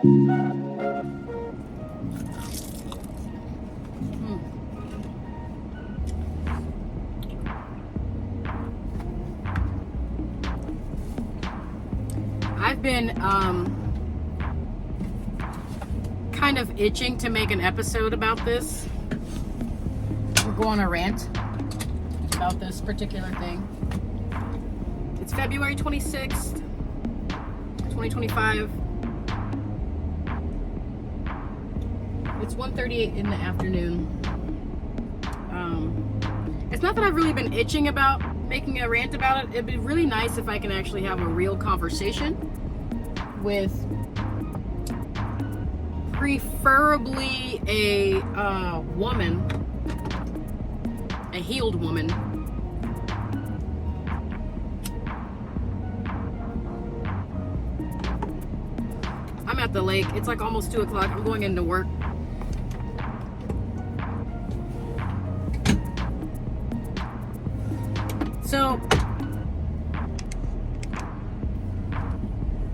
I've been kind of itching to make an episode about this. We'll go on a rant about this particular thing. It's February 26th, 2025. It's 1:38 in the afternoon. It's not that I've really been itching about making a rant about it. It'd be really nice if I can actually have a real conversation with preferably a woman, a healed woman. I'm at the lake. It's like almost 2 o'clock. I'm going into work. So,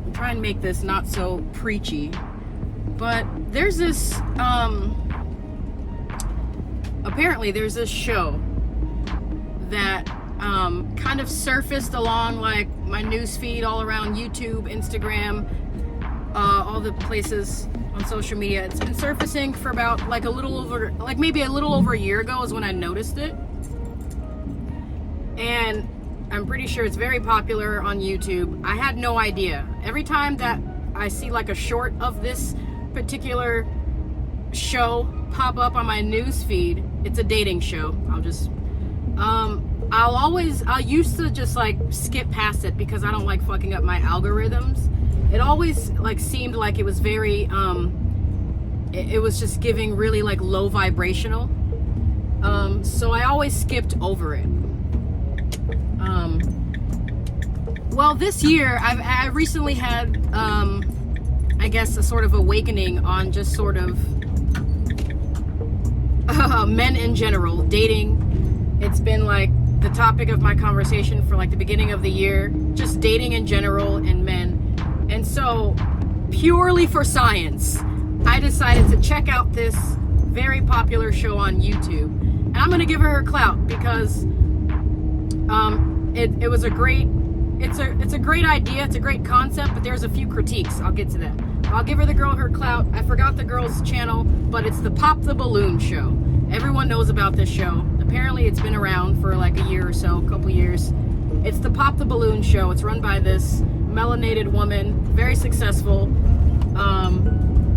I'm trying to make this not so preachy, but there's this, apparently there's this show that kind of surfaced along like my news feed all around YouTube, Instagram, all the places on social media. It's been surfacing for about like maybe a little over a year ago is when I noticed it. And I'm pretty sure it's very popular on YouTube. I had no idea. Every time that I see like a short of this particular show pop up on my news feed, it's a dating show. I used to just like skip past it because I don't like fucking up my algorithms. It always like seemed like it was very, it was just giving really like low vibrational. So I always skipped over it. Well, this year I recently had, I guess, a sort of awakening on just sort of men in general, dating. It's been like the topic of my conversation for like the beginning of the year, just dating in general and men. And so, purely for science, I decided to check out this very popular show on YouTube. And I'm gonna give her clout because it was a great, it's a great idea, it's a great concept, but there's a few critiques. I'll get to that. I'll give her her clout. I forgot the girl's channel, but it's the Pop the Balloon show. Everyone knows about this show. Apparently it's been around for like a year or so, a couple years. It's the Pop the Balloon show. It's run by this melanated woman, very successful,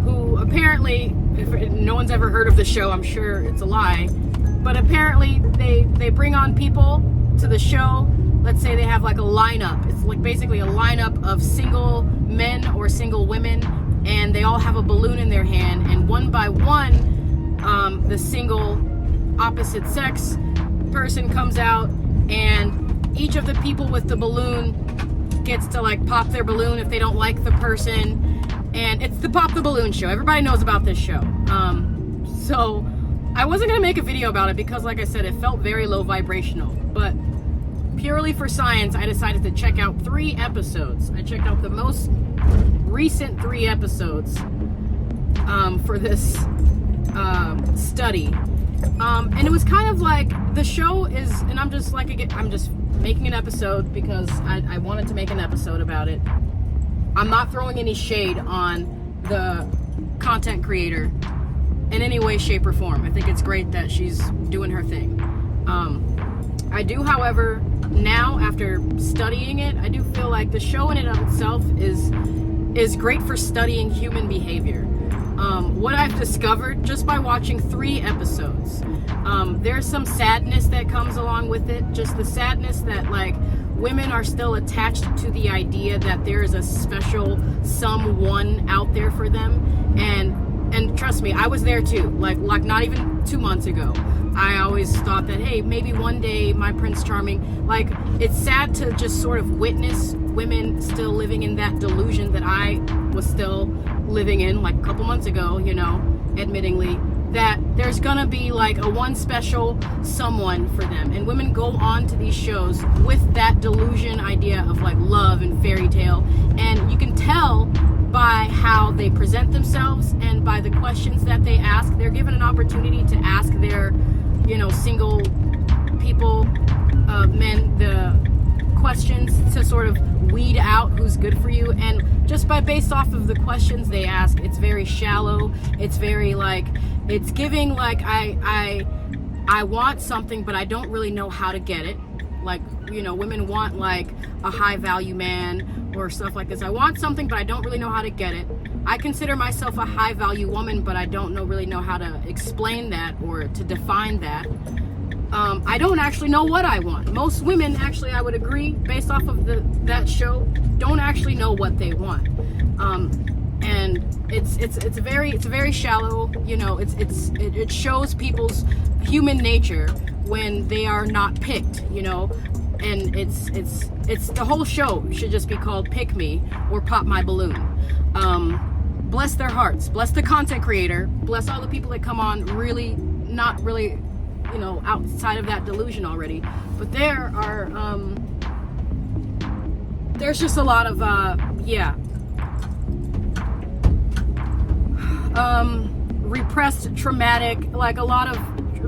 who apparently, if no one's ever heard of the show, I'm sure it's a lie, but apparently they bring on people to the show. Let's say they have like a lineup. It's like basically a lineup of single men or single women, and they all have a balloon in their hand, and one by one, the single opposite sex person comes out, and each of the people with the balloon gets to like pop their balloon if they don't like the person. And it's the Pop the Balloon show. Everybody knows about this show. So I wasn't gonna make a video about it because, like I said, it felt very low vibrational, but purely for science, I decided to check out 3 episodes. I checked out the most recent 3 episodes for this study. And it was kind of like, the show is, and I'm just making an episode because I wanted to make an episode about it. I'm not throwing any shade on the content creator in any way, shape, or form. I think it's great that she's doing her thing. I do, however, now after studying it, I do feel like the show in and of itself is great for studying human behavior. What I've discovered just by watching 3 episodes, there's some sadness that comes along with it. Just the sadness that like women are still attached to the idea that there is a special someone out there for them. And trust me, I was there too. Like not even 2 months ago, I always thought that, hey, maybe one day my Prince Charming, like, it's sad to just sort of witness women still living in that delusion that I was still living in like a couple months ago, you know, admittingly, that there's gonna be like a one special someone for them. And women go on to these shows with that delusion idea of like love and fairy tale. And you can tell by how they present themselves, and by the questions that they ask, they're given an opportunity to ask their, single people, men, the questions to sort of weed out who's good for you. And just based off of the questions they ask, it's very shallow. It's very it's giving I want something, but I don't really know how to get it. Women want a high value man or stuff like this. I want something, but I don't really know how to get it. I consider myself a high value woman, but I don't really know how to explain that or to define that. I don't actually know what I want. Most women, actually, I would agree, based off of that show, don't actually know what they want. And it's very shallow. It shows people's human nature when they are not picked. And it's the whole show should just be called "Pick Me" or "Pop My Balloon." Bless their hearts. Bless the content creator. Bless all the people that come on not really, outside of that delusion already. But there are, there's just a lot of, repressed, traumatic, a lot of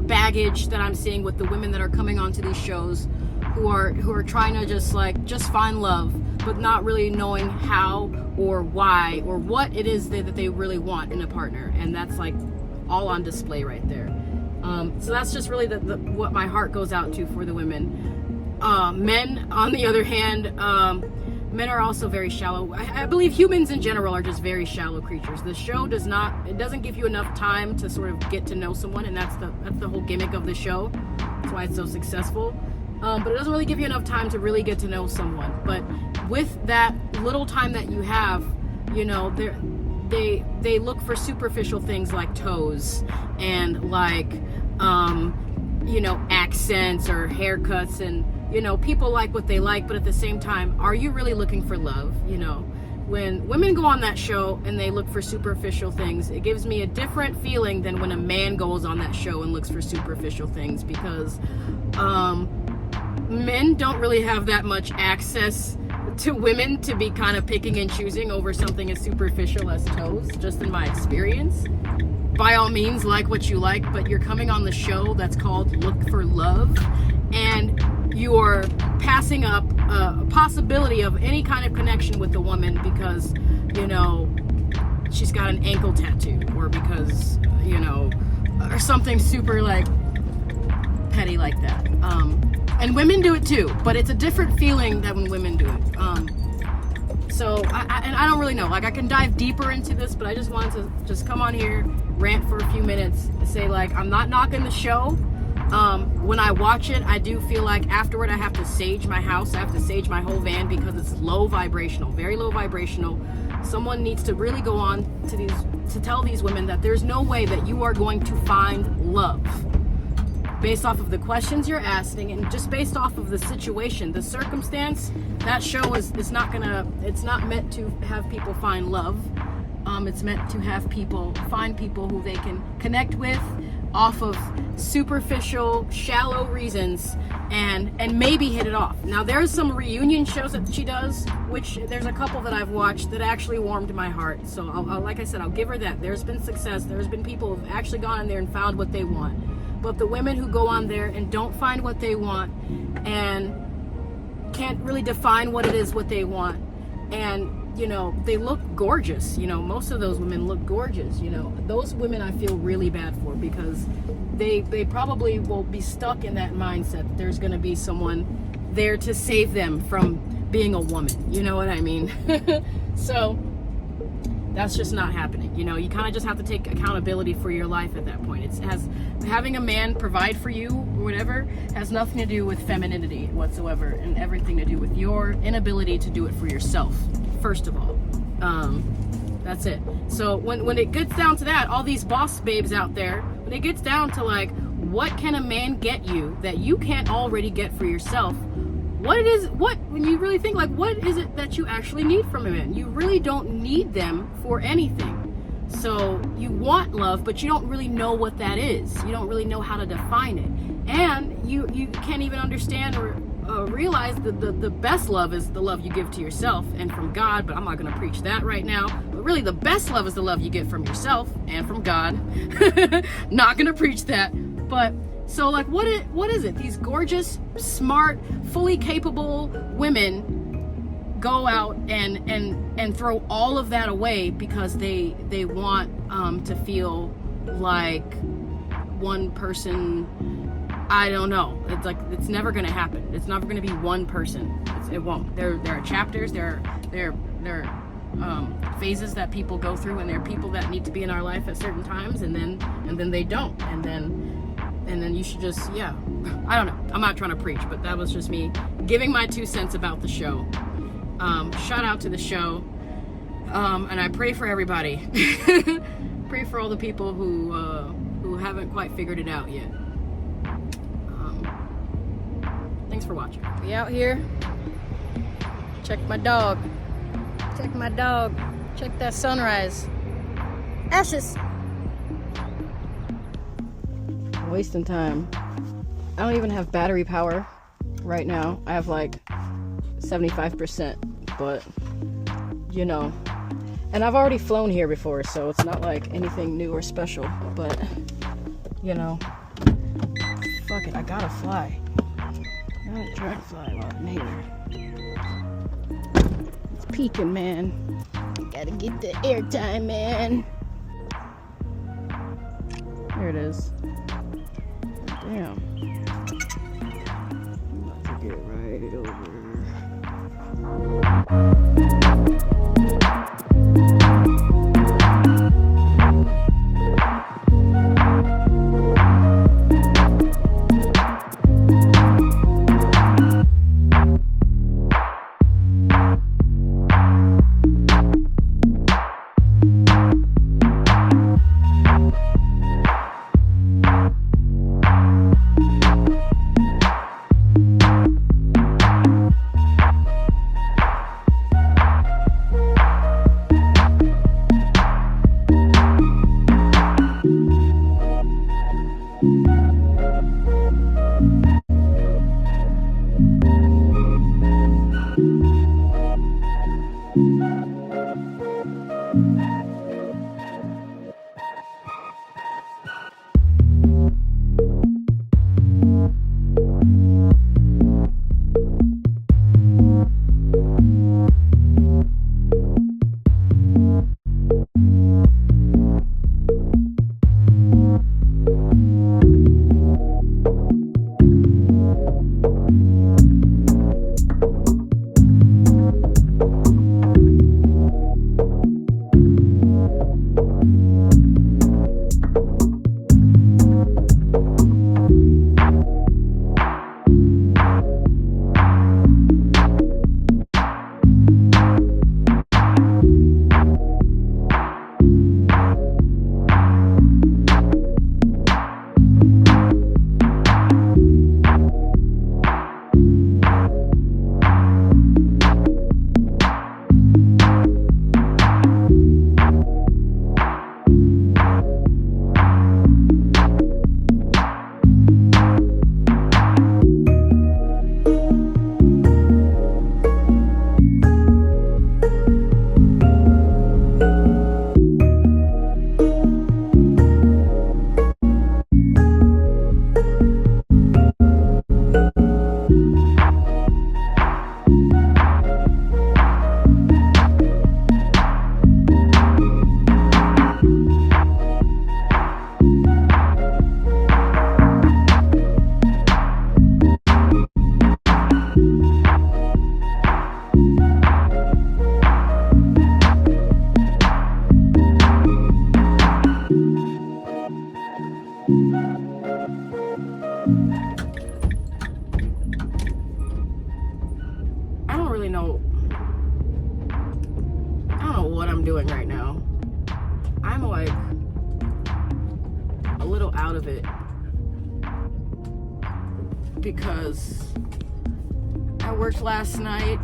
baggage that I'm seeing with the women that are coming onto these shows who are trying to just find love, but not really knowing how or why or what it is that they really want in a partner. And that's all on display right there. So that's just really what my heart goes out to for the women. Men, on the other hand, men are also very shallow. I believe humans in general are just very shallow creatures. The show doesn't give you enough time to sort of get to know someone, and that's the whole gimmick of the show. That's why it's so successful. But it doesn't really give you enough time to really get to know someone. But with that little time that you have, they look for superficial things like toes and accents or haircuts, and people like what they like. But at the same time, are you really looking for love? When women go on that show and they look for superficial things, it gives me a different feeling than when a man goes on that show and looks for superficial things, because men don't really have that much access to women to be kind of picking and choosing over something as superficial as toes, just in my experience. By all means, like what you like, but you're coming on the show that's called Look for Love, and you're passing up a possibility of any kind of connection with the woman because, she's got an ankle tattoo, or because, or something super petty like that. And women do it too, but it's a different feeling than when women do it. So I don't really know. I can dive deeper into this, but I just wanted to just come on here, rant for a few minutes, and say I'm not knocking the show. When I watch it, I do feel afterward I have to sage my house. I have to sage my whole van because it's low vibrational, very low vibrational. Someone needs to really go on to tell these women that there's no way that you are going to find love based off of the questions you're asking, and just based off of the situation, the circumstance. That show it's not meant to have people find love. It's meant to have people find people who they can connect with off of superficial, shallow reasons, and maybe hit it off. Now, there's some reunion shows that she does, which there's a couple that I've watched that actually warmed my heart. So, like I said, I'll give her that. There's been success. There's been people who've actually gone in there and found what they want. But the women who go on there and don't find what they want and can't really define what it is what they want, and they look gorgeous. Most of those women look gorgeous. Those women I feel really bad for, because they probably will be stuck in that mindset. There's going to be someone there to save them from being a woman. You know what I mean? So that's just not happening. You kind of just have to take accountability for your life at that point. Having a man provide for you or whatever has nothing to do with femininity whatsoever, and everything to do with your inability to do it for yourself, first of all. That's it. So when it gets down to that, all these boss babes out there, when it gets down to what can a man get you that you can't already get for yourself, when you really think what is it that you actually need from a man? You really don't need them for anything. So you want love, but you don't really know what that is. You don't really know how to define it, and you can't even understand or realize that the best love is the love you give to yourself and from God. But I'm not going to preach that right now. really the best love is the love you get from yourself and from God. Not gonna preach that, but so like what is it? These gorgeous, smart, fully capable women go out and throw all of that away because they want to feel like one person. I don't know. It's like it's never gonna happen. It's never gonna be one person. It won't. There are chapters. There are phases that people go through, and there are people that need to be in our life at certain times, and then they don't, and then you should just, yeah. I don't know. I'm not trying to preach, but that was just me giving my 2 cents about the show. Shout out to the show, and I pray for everybody. Pray for all the people who haven't quite figured it out yet. Thanks for watching. We out here. Check my dog. Check my dog. Check that sunrise. Ashes. Wasting time. I don't even have battery power right now. I have like 75%, but you know. And I've already flown here before, so it's not like anything new or special, but you know. Fuck it, I gotta fly. I'm gonna try to fly a lot in here. It's peaking, man. Gotta get the airtime, man. There it is. Damn. I'm about to get right over. doing right now. I'm like a little out of it because I worked last night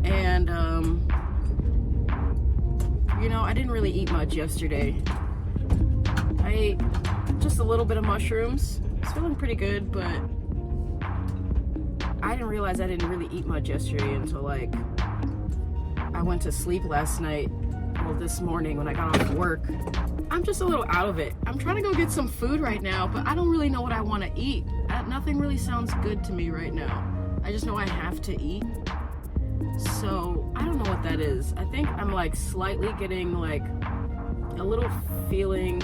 and you know, I didn't really eat much yesterday. I ate just a little bit of mushrooms. It's feeling pretty good, but I didn't realize I didn't really eat much yesterday until like I went to sleep last night well, this morning when I got off work, I'm just a little out of it. I'm trying to go get some food right now, but I don't really know what I want to eat. Nothing really sounds good to me right now. I just know I have to eat. So I don't know what that is. I think I'm like slightly getting like a little feeling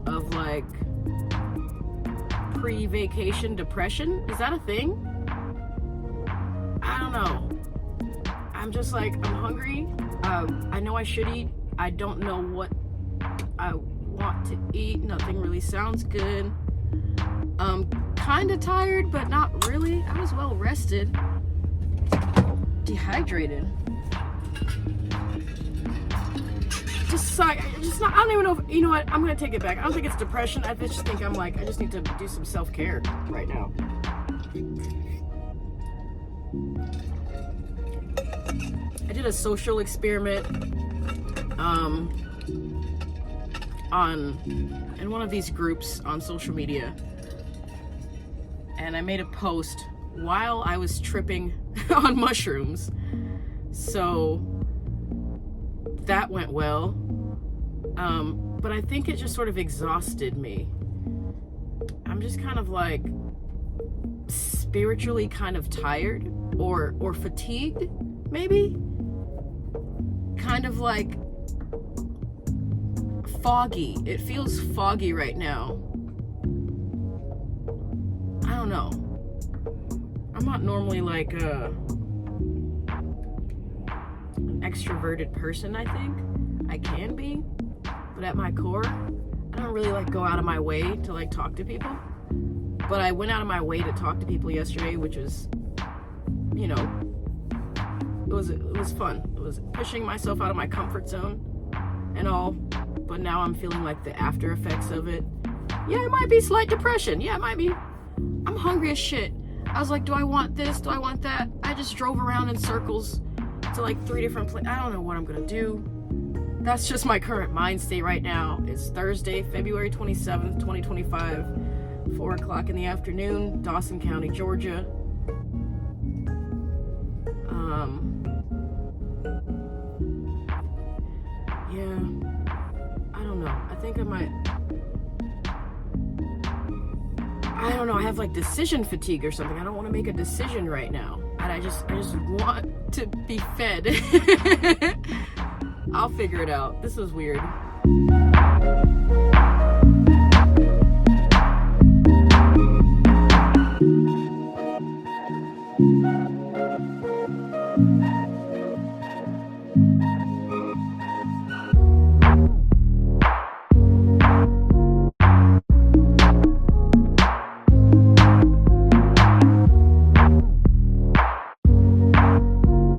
of like pre-vacation depression. Is that a thing? I don't know. I'm just like, I'm hungry. I know I should eat. I don't know what I want to eat. Nothing really sounds good. Kind of tired, but not really. I was well rested. Dehydrated. I don't even know if, you know what, I'm gonna take it back. I don't think it's depression. I just think I'm like, I just need to do some self-care right now. I did a social experiment in one of these groups on social media, and I made a post while I was tripping on mushrooms. So that went well, but I think it just sort of exhausted me. I'm just kind of like spiritually kind of tired or fatigued, maybe, kind of like foggy. It feels foggy right now. I don't know. I'm not normally like an extroverted person. I think I can be, but at my core, I don't really like go out of my way to like talk to people. But I went out of my way to talk to people yesterday, which was, you know, it was fun. It was pushing myself out of my comfort zone and all. But now I'm feeling like the after effects of it. Yeah, it might be slight depression. Yeah, it might be. I'm hungry as shit. I was like, do I want this? Do I want that? I just drove around in circles to like 3 different places. I don't know what I'm gonna do. That's just my current mind state right now. It's Thursday, February 27th, 2025, 4 o'clock in the afternoon, Dawson County, Georgia. Yeah, I don't know. I think I might. I don't know. I have like decision fatigue or something. I don't want to make a decision right now, and I just want to be fed. I'll figure it out. This is weird.